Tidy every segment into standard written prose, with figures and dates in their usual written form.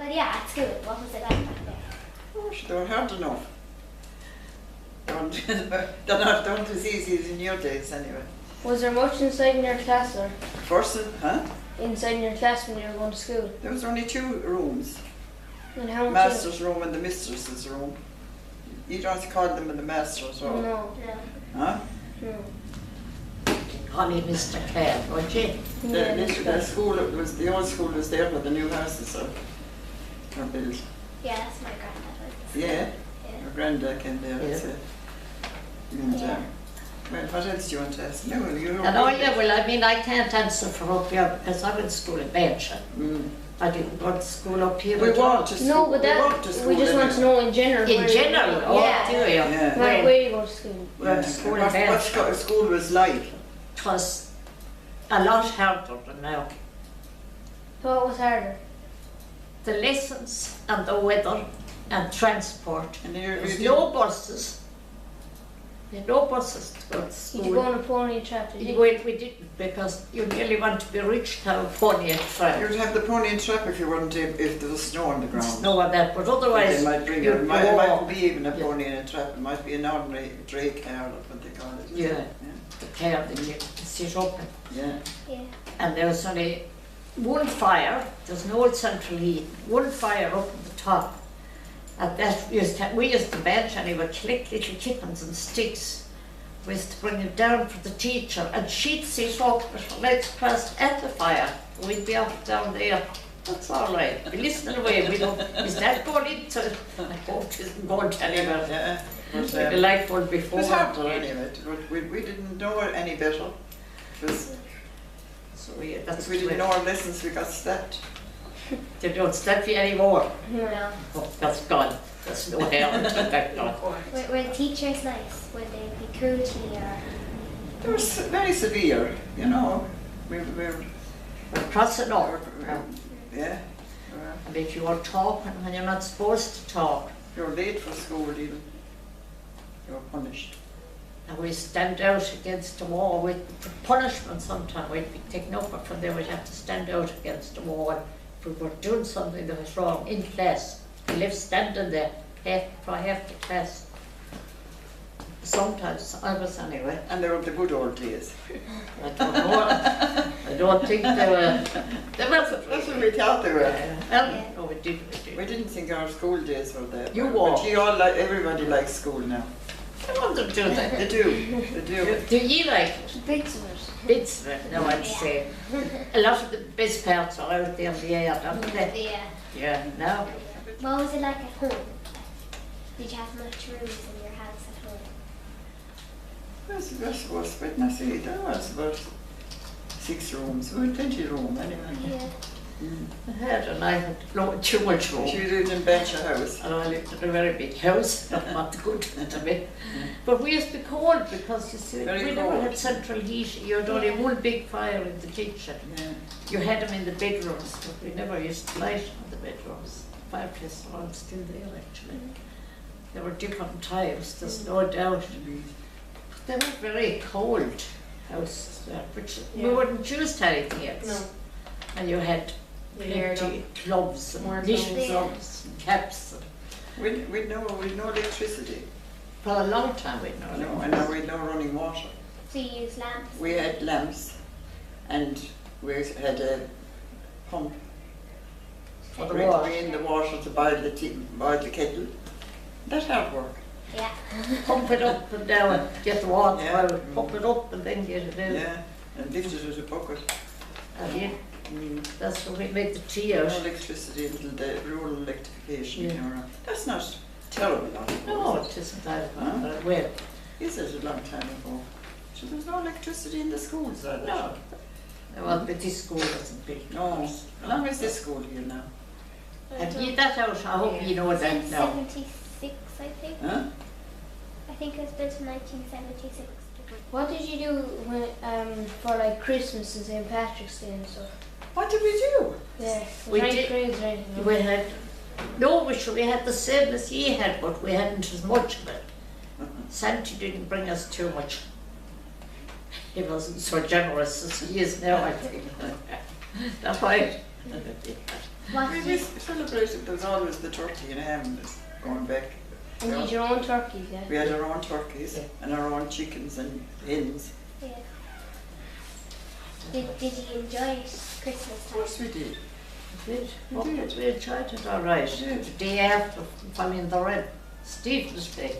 Well, yeah, at school. What was it like back there? Oh, they were hard enough. Don't as easy as in your days anyway. Was there much inside in your class or First, inside in your class when you were going to school? there was only 2 rooms. And how much? Master's room and the mistress's room. You don't call them in the master's room. No. Huh? No. Call me Mr. Clare, would you? The school, it was, the old school was there, but the new houses are built. Yeah, that's my granddad. Yeah, Yeah. your granddad came there, that's it. And, well, what else do you want to ask? No, you're And oh yeah, well I mean I can't answer for up here because I went to school in Bench. I didn't go to school up here. We at all. walked to school. No, but we just want to know in general. In general, oh, yeah. do you? Yeah. Where you go to school? We went to school in What Bench. school was like? It was a lot harder than now. What was harder? The lessons and the weather and transport. And There's no buses. We had no buses to go to Did school. you go on a pony trap? Did you? We didn't because you nearly want to be rich to have a pony and trap. You'd have the pony and trap if you weren't if there was snow on the ground. Snow and that, but otherwise They might bring you'd it. It mightn't walk. be even a pony and a trap. It might be an ordinary dray car, that's what they call it. Yeah. The car that you sit up in. Yeah. Yeah. And there was only one fire, there's no central heat, one fire up at the top. And that we used to bench and he would collect little chickens and sticks. We used to bring it down for the teacher and she'd sit up with her legs crossed at the fire. We'd be up down there. That's all right. Be listening away. We don't, is that going into it? I hope it isn't going to anywhere. Yeah. But, The light one it before. was harder anyway. We didn't know any better. It was, So yeah, that's if we didn't know our lessons, we got slapped. They don't stop you anymore. No. Oh, that's gone. That's no hell. That's gone. Were the teachers nice? Would they be cruel to you or? They were very severe, you know. We were, Cross it over. yeah. And if you are talking when you're not supposed to talk, You were late for school even. You were punished. and we stand out against the wall with the punishment sometimes, we'd be taken up from there, we'd have to stand out against the wall. If we were doing something that was wrong in class, we left standing there for half the class. Sometimes, I was anyway. And they were the good old days. I don't know. I don't think they were. They That's what we thought they were. No, we didn't. We didn't think our school days were there. You But walked. everybody likes school now. I wonder do they? They do. They do. Do you like it? Bits of it. Bits of it, no, I'd say. A lot of the best parts are out there in the air, don't they? Yeah. Yeah, no. What was it like at home? Did you have much rooms in your house at home? I suppose, but I see, there was about 6 rooms. We had plenty of room anyway. Yeah. I had, and I had too much room. She lived in Bench House. And I lived in a very big house, not good to me. But we used to be cold because you see, Very we never cold. had central heat. You had only one big fire in the kitchen. Yeah. You had them in the bedrooms, but we never used to light in the bedrooms. Fireplaces are all still there actually. There were different times, there's no doubt. They were very cold houses there, which we wouldn't choose to anything else. No. And you had plenty gloves More and knitting gloves. gloves and caps. We'd no electricity. For a long time we'd known No, and now we'd no running water. So you use lamps? We had lamps and we had a pump. for the We water. in the water to boil the kettle. That's hard work. Yeah. Pump it up and down, get the water Yeah. out, pump it up and then get it in. Yeah, and lift it with a bucket. And then that's when we made the tea out. No electricity, rural electrification. Yeah. You know. That's not terrible long ago, No, is it isn't that Huh? bad. Well, it? Is it a long time ago? So there's no electricity in the schools either. no. Well, but this school wasn't big. No. How long is this school here now? Have you that out? I hope you know that Since now. 76, I think. Huh? I think it was built in 1976. What did you do for like Christmas and St. Patrick's Day and stuff? What did we do? Yeah. Was We there any did- parades or anything? No? We had, no, we had the same as he had, but we hadn't as much of it. Santa didn't bring us too much. He wasn't so generous as he is now, I think. That's right. What We did you, celebrated, there was always the turkey and ham going back. And you had your own turkeys, yeah? We had our own turkeys and our own chickens and hens. yeah. Did you enjoy it Christmas Of time? course we did. We enjoyed it all right. The day after, following the red Stephen's Day.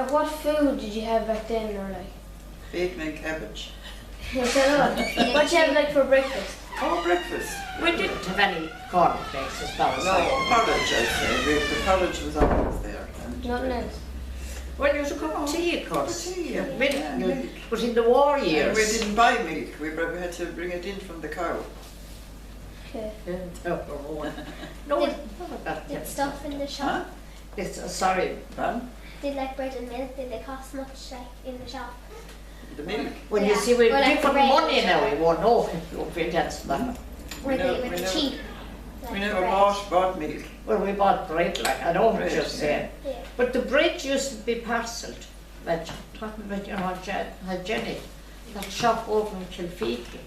What food did you have back then, or like? Bacon and cabbage. Yes, I know. What did you have like for breakfast? Oh, breakfast. We didn't have any cornflakes as far as No, I know. porridge, I'd say. The porridge was always there. And Nothing else. Well, you had a cup of tea, of course. Tea, Yeah, yeah. milk. Yeah, You- milk. But in the war And years. we didn't buy milk. We had to bring it in from the cow. Okay. No, Did- never got Did that. stuff in the shop? Huh? It's, sorry, Fun? Did like bread and milk, did they cost much like in the shop? The milk. when you Yeah. see we've Or like different bread. money now, we won't know if you'll pay that. Were they we never- cheap? Like We never bread? bought milk. Well, we bought bread, like, I know what Bread, you're yeah. saying. Yeah. But the bread used to be parcelled. Like, talking about, you know, Jenny, that shop over in Kilfeaky.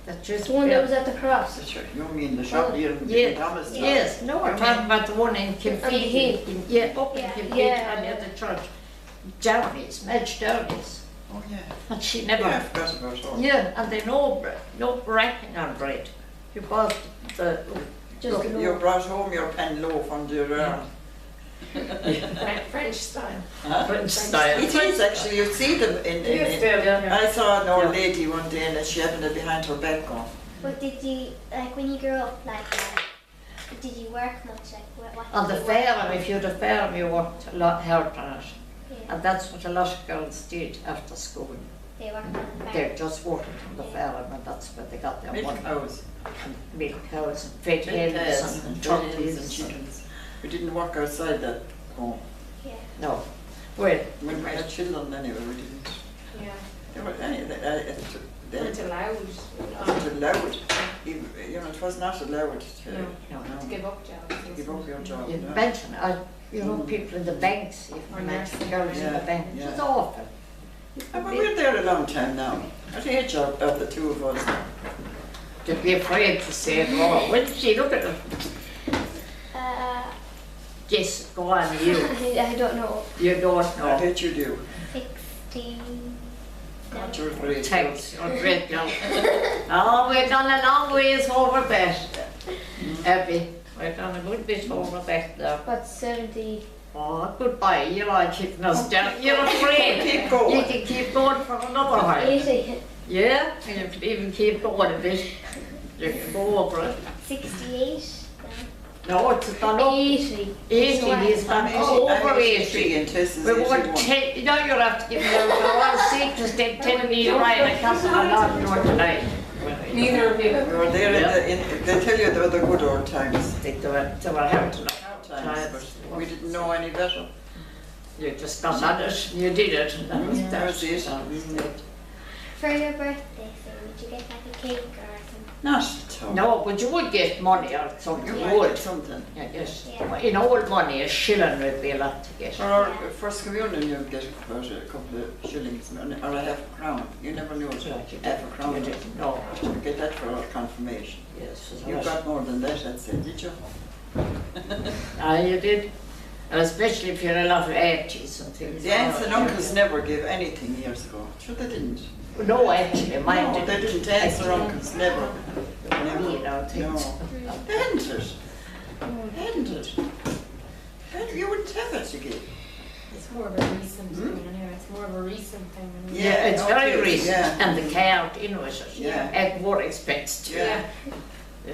That just. The one that was at the cross. That's right. You mean the shop here in Yeah. Thomastown? Yes, no, we're talking about the one in Kilfeaky. hill. Yeah, up in Yeah. Kilfeaky, Yeah. and the other church. Downey's, Madge Downey's. Oh, yeah. And she Yeah, I never. forgot about her. Yeah, and they no bread, no bracking on bread. You bought the. Just You low. brought home your pen loaf under your arm. French style. Huh? French style. It is actually, you see them in I saw an old lady one day and she had it behind her back going. But did you, like when you grew up, like, did you work much? Like, what On the did you work farm, on? if you had a farm, you worked a lot hard on it. Yeah, And that's what a lot of girls did after school. they worked on the farm. They just worked on the farm, and that's where they got their Milk money. cows, Milk cows and fed milk hens cows, and turkeys turkeys and chickens. We didn't work outside that home. Yeah. No. Well, When we had children anyway, we didn't. Yeah. They were, they It's allowed. wasn't allowed. You know, it was not allowed to, No. no. To give up jobs. give up your job. You no. mention, you know, people in the banks, Or even mention nursing. girls in the Yeah, bank. yeah. It's awful. But we're there a long time now. At the age of the two of us. To be afraid to say it wrong. When did she look at it? Yes, go on, you. I don't know. You don't I know. bet you do. 16. Not your grade. Thanks, you're great now. Oh, we've done a long ways over that. Abby, we've done a good bit over that now. But 70. Oh, goodbye, you're all keeping us down. You're afraid. Keep going. You can keep going for another while. 80. Yeah, and you can even keep going a bit. You can go over it. 68. No, it's gone up. 80. 80, he's gone over 80. And Tess is We won't 81. tell, you know you'll have to give me all secrets, then telling me you're right, I can't say I'm not doing tonight. Neither of you. We were there they tell you the good old times. They were hard to Times, but we didn't know any better. You just got on it, you did it, and that was That was it. That was it. For your birthday, so would you get like a cake or something? Not at all. No, but you would get money or something, You you might would. get something. Yeah, yes. Yeah. In old money, a shilling would be a lot to get. For our first communion, you'd get about a couple of shillings or a half a crown. You never knew it. Half a crown. You didn't know. You get that for our confirmation. Yes, it was a You lot. got more than that, I'd say, did you? You did. And especially if you're a lot of aunties and things. The aunts and uncles never gave anything years ago. Sure, they didn't. No, actually, mine No, didn't. they didn't. Aunts or uncles never. Never. You know, things. No. They hadn't it. They hadn't it. You wouldn't have it to give. It's more of a recent thing anyway. It's more of a recent thing anyway. Yeah, It's okay, very recent, yeah. and the card in with it, Yeah. at more expense too. Yeah. Yeah.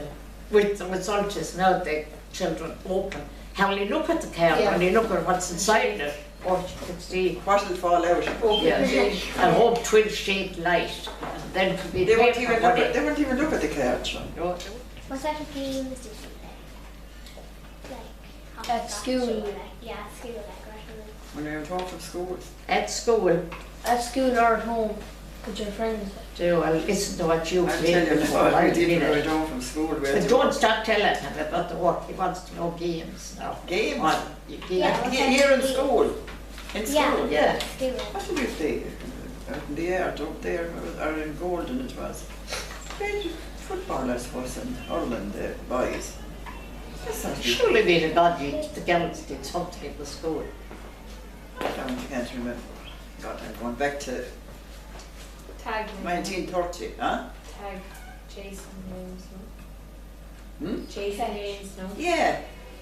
With the result is now the children open, how will you look at the card, Yeah. when you look at what's inside it, or you can see, What'll fall out? yeah, and hope 12 shade light, and then it could be They won't paper even look money. at, they won't even look at the card, Sean. No, What sort of games did you play? Like At hopscotch school? or like, yeah, at school, like right? When we went home from school. At school, At school or at home with your friends. do I listen to what you I'll played tell you before, now, I we did did when we it. went home from school. We had But to- don't start telling him about the work, he wants to know games now. Games? What, you Yeah. games? Here in school. In school. Yeah, Yeah. school. What did we play? Out in the air, up there, or in Golden it was. Played football, I suppose, and hurling the boys. That's not big. Surely we had God, the girls did something in the school. I can't remember. God, I'm going back to Tag. 1930, huh? Tag. Jason James, no? Hmm? Jason James, no? Yeah.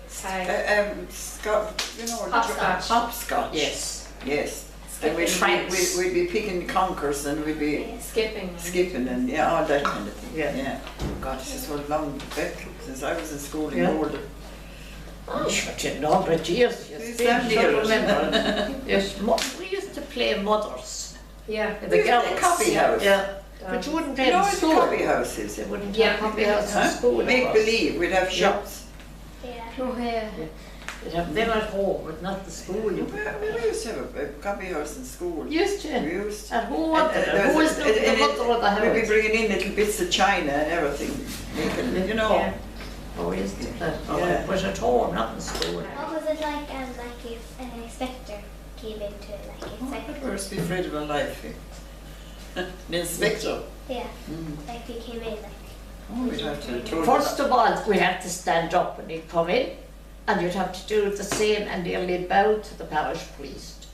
Tag. Scott, you know, Hopscotch. hopscotch. Yes. Yes. And Skipping. we'd be picking conkers and we'd be Skipping. skipping and yeah, all that kind of thing. Yeah. God, this is so long back since I was in school in Yeah. Golden. Oh, sure, didn't know, but yes, Who's still that near us? remember. Yes, we used to play mothers. Yeah. The We used to play girls. copy house. Yeah, but you wouldn't play You know in what the school. copy house is? They wouldn't Yeah. have copy house in Huh? school. Make of course. believe, we'd have Yeah. shops. Yeah. Oh, yeah. They'd have them at home, but not the school. We used to have a copy house in school. Used We to. used to. And who wanted it? there Who was was the and mother of the We'd be house? bringing in little bits of china and everything, making, you know. Yeah. Oh, we used to play. Yeah. But at home, not in school. What was it like if an inspector came into it, like Oh, inspector? I'd worse be afraid of our life. An inspector. Yeah, Mm. like he came in, like. Oh, we'd have to told First of all, we had to stand up when he'd come in, and you'd have to do the same and nearly bow to the parish priest.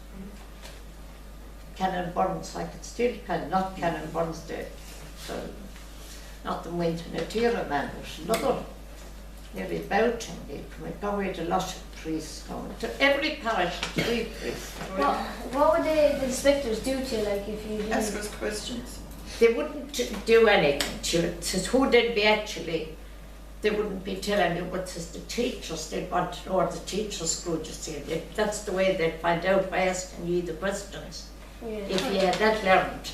Canon Burns, I could still not Canon Burns did. So, not the went in a Tira man, but another. Nearly bow to him, he'd come in, go with a lot of priests going. To every parish, 3 priests. What would the inspectors do to you, like, if you didn't? ask us questions. They wouldn't do anything to it. Says who they'd be actually, they wouldn't be telling you, but says the teachers, they'd want to know what the teachers could, you see. That's the way they'd find out by asking you the questions. Yeah. If he had that learned,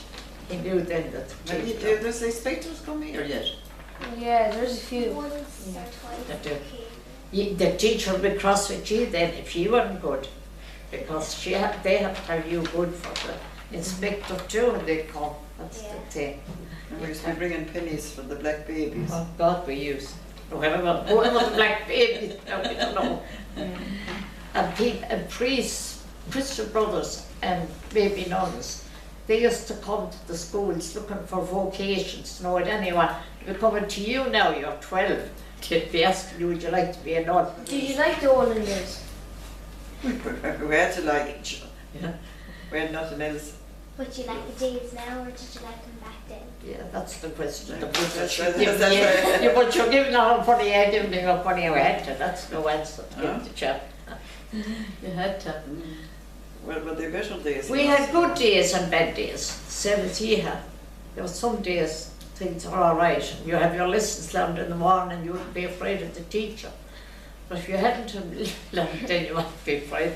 he knew then that the Maybe teacher. does the inspectors come here yet? Yeah, there's a few. Once or twice. That do. Okay. The teacher would be cross with you then if she wasn't good, because they have to have you good for the inspector too when they come. That's Yeah. the thing. And we used to be bringing pennies for the black babies. Oh God, we used. Whoever the black baby, no, we don't know. And priests, Christian brothers and maybe nuns, they used to come to the schools looking for vocations, to know it anyone. They're coming to you now, you're 12. They'd be asking you, would you like to be a nun? Did you like the olden days? We had to like it. Yeah. We had nothing else. Would you like the days now, or did you like them back then? Yeah, that's the question. That's But you're giving her a funny head, giving her a funny head. That's no answer to Huh? give the chap. You had to. Well, but the better days. We had good days and bad days, same as he had. There were some days things are all right. You have your lessons learned in the morning, you wouldn't be afraid of the teacher. But if you hadn't learned, then you might be afraid.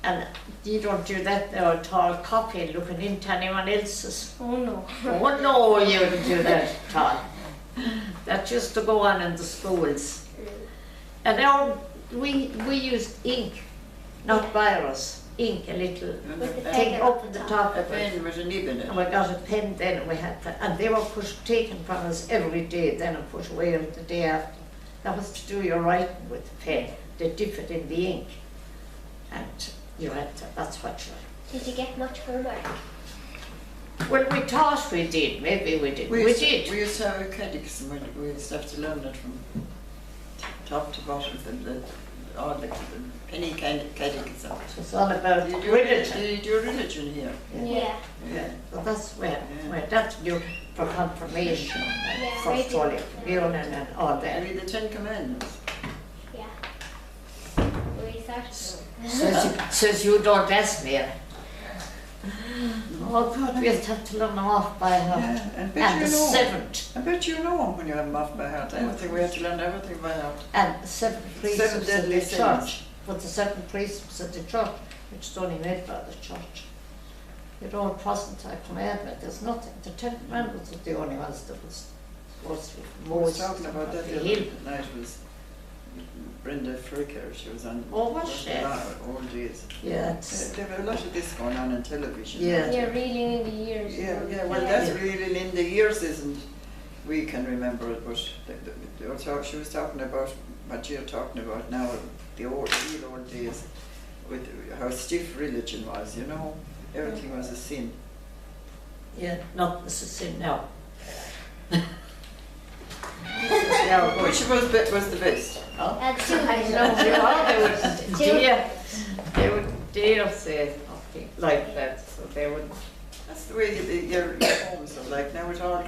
And you don't do that now at all, copying, looking into anyone else's. Oh no. Oh no, you wouldn't do that at all. That used to go on in the schools. And now we used ink, not virus, ink, a little With the thing pen up at the top A of it. pen with a nib in it. And we got a pen then, and we had to, and they were taken from us every day then and put away the day after. That was to do your writing with the pen. They dip it in the ink. And you had to, that's what you. Did you get much homework? Well, we thought we did, maybe we did. We did. We used to have a catechism, we used to have to learn it from top to bottom, all the penny catechism. It's all about Do you religion. do religion here? Yeah. Yeah. So that's where Yeah. that's due for confirmation, and Yeah, first I Holy did. Communion and all that. Read the Ten Commandments. Yeah. We started. Says you don't ask me. Oh God, we have to learn them off by heart. Yeah, and And bet the you know. 7th, I bet you know them when you have them off by heart. I don't think we had to learn everything by heart. and the 7 precepts of deadly the sins. church. But the 7 precepts of the church, which is only made by the church. You know, it wasn't a commandment, there's nothing. The 10 commandments are the only ones that was supposed to be I was Moses. talking about that the the other hill. night was Brenda Fricker, she was on Oh, was she? all days. Yeah, it's, There were a lot of this going on television. Yeah. Yeah, reeling in the years. Yeah, well, that's really in the years isn't, we can remember it, but she was talking about what you're talking about now, the real old days, with how stiff religion was, you know, everything was a sin. yeah, nothing's a sin now. Yeah, good. Which was the best? And two I years. don't know. They would dare say something like that, so they would. That's the way your homes are like now. It's all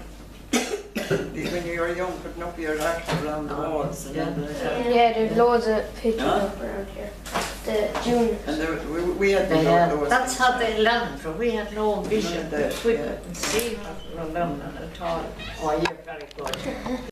when you were young, putting up your art around the walls and everything. Yeah, there's loads of pictures Huh? up around here. The juniors. And we had They the had, those that's things. how they learned, for we had no vision. That, We yeah. couldn't see what we were learning at all. Oh, you're very good.